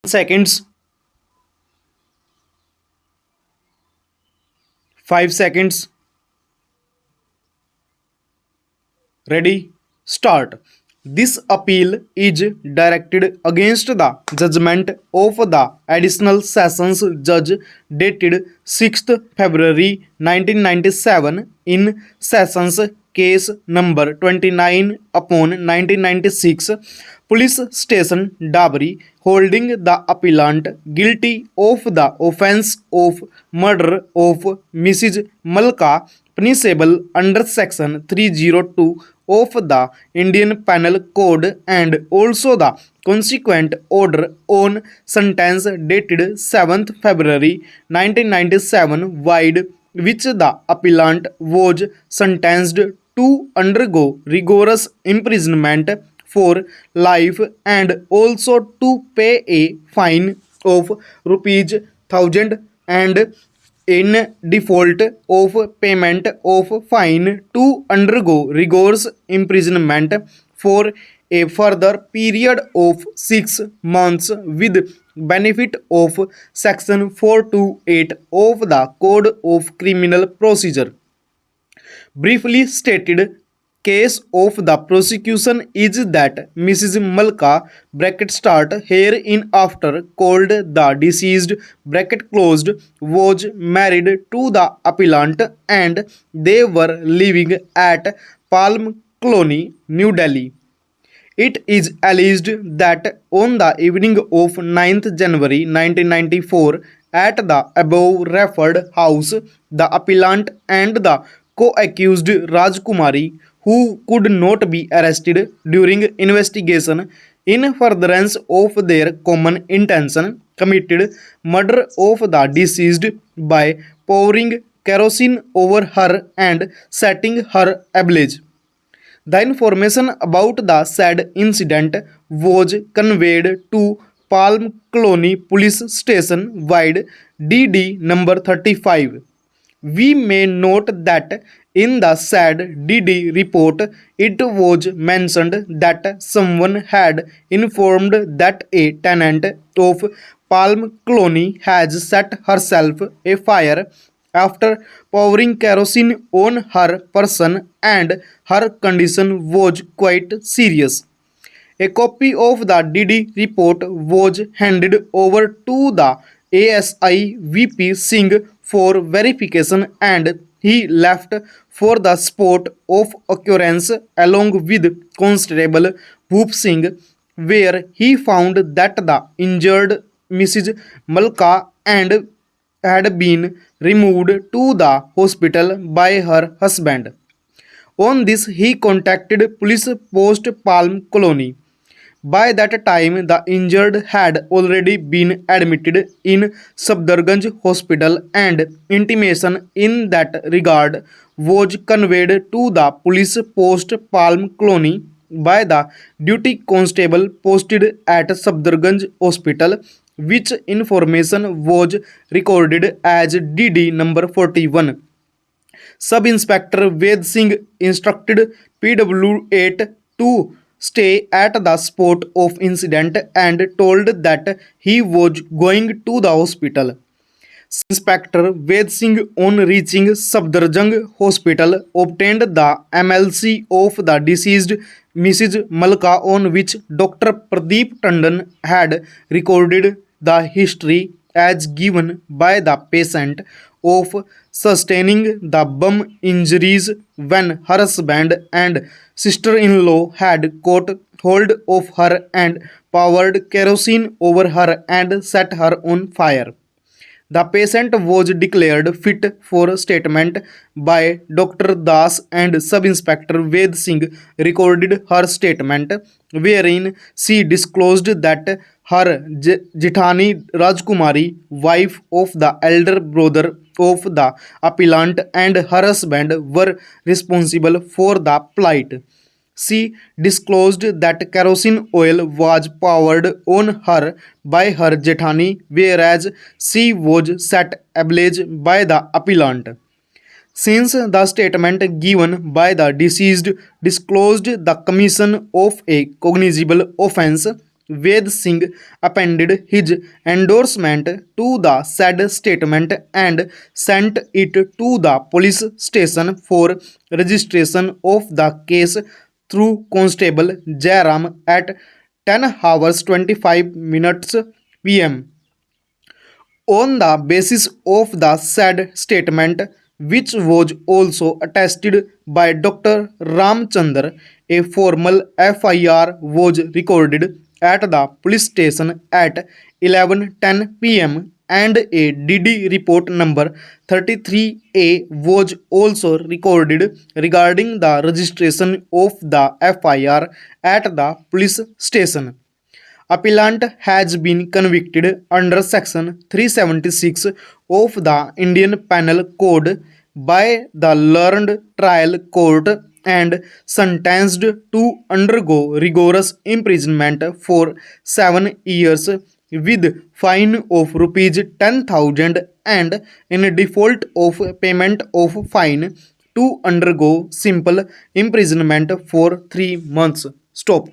seconds, 5 seconds. Ready? Start. This appeal is directed against the judgment of the Additional Sessions Judge dated 6th February 1997 in Sessions Case number 29 upon 1996, Police Station Dabri, holding the appellant guilty of the offence of murder of Mrs. Malka, punishable under Section 302 of the Indian Penal Code, and also the consequent order on sentence dated 7th February 1997 wide, which the appellant was sentenced to undergo rigorous imprisonment for life and also to pay a fine of rupees 1000, and in default of payment of fine to undergo rigorous imprisonment for a further period of 6 months with benefit of section 428 of the Code of Criminal Procedure. Briefly stated, case of the prosecution is that Mrs. Malka bracket start herein after called the deceased bracket closed was married to the appellant and they were living at Palm Colony, New Delhi. It is alleged that on the evening of 9th January 1994, at the above referred house, the appellant and the co-accused Rajkumari, who could not be arrested during investigation in furtherance of their common intention, committed murder of the deceased by pouring kerosene over her and setting her ablaze. The information about the said incident was conveyed to Palm Colony Police Station wide DD number 35. We may note that in the said DD report, it was mentioned that someone had informed that a tenant of Palm Colony has set herself a fire after pouring kerosene on her person and her condition was quite serious. A copy of the DD report was handed over to the ASI VP Singh for verification and he left for the spot of occurrence along with Constable Bhoop Singh, where he found that the injured Mrs. Malka and had been removed to the hospital by her husband. On this, he contacted police post Palm Colony. By that time, the injured had already been admitted in Safdarganj Hospital, and intimation in that regard was conveyed to the police post Palm Colony by the duty constable posted at Safdarganj Hospital, which information was recorded as DD number 41. Sub-Inspector Ved Singh instructed PW8 to stay at the spot of incident and told that he was going to the hospital. Inspector Ved Singh, on reaching Safdarjung Hospital, obtained the MLC of the deceased Mrs. Malka, on which Dr. Pradeep Tandon had recorded the history as given by the patient of sustaining the bum injuries when her husband and sister-in-law had caught hold of her and poured kerosene over her and set her on fire. The patient was declared fit for statement by Dr. Das, and Sub-Inspector Ved Singh recorded her statement, wherein she disclosed that her Jethani Rajkumari, wife of the elder brother of the appellant, and her husband were responsible for the plight. She disclosed that kerosene oil was poured on her by her Jethani, whereas she was set ablaze by the appellant. Since the statement given by the deceased disclosed the commission of a cognizable offence, Ved Singh appended his endorsement to the said statement and sent it to the police station for registration of the case through Constable Jairam at 10 hours 25 minutes p.m. On the basis of the said statement, which was also attested by Dr. Ramchandar, a formal FIR was recorded at the police station at 11:10 p.m. and a DD report number 33A was also recorded regarding the registration of the FIR at the police station. Appellant has been convicted under Section 376 of the Indian Penal Code by the Learned Trial Court and sentenced to undergo rigorous imprisonment for 7 years with fine of rupees 10,000 and in default of payment of fine to undergo simple imprisonment for 3 months. Stop.